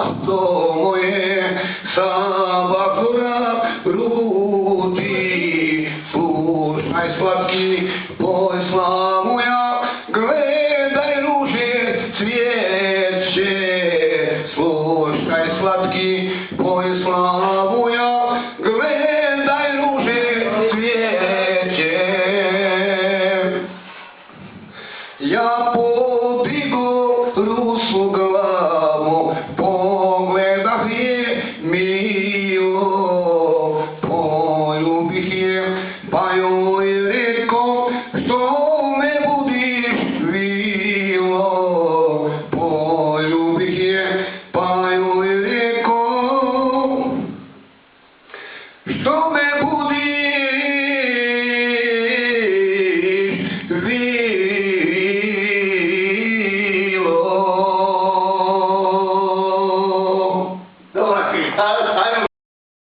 злато мое, собака руди, слушай сладкий пой, славу я, гледай ружи цветче, слушай сладкий пой, славу я, гледай ружи цветче. Я подвигу русу главу, погледах ей мило, полюбих ей, пою и реку, что не будешь вило, полюбих ей, пою и реку, что не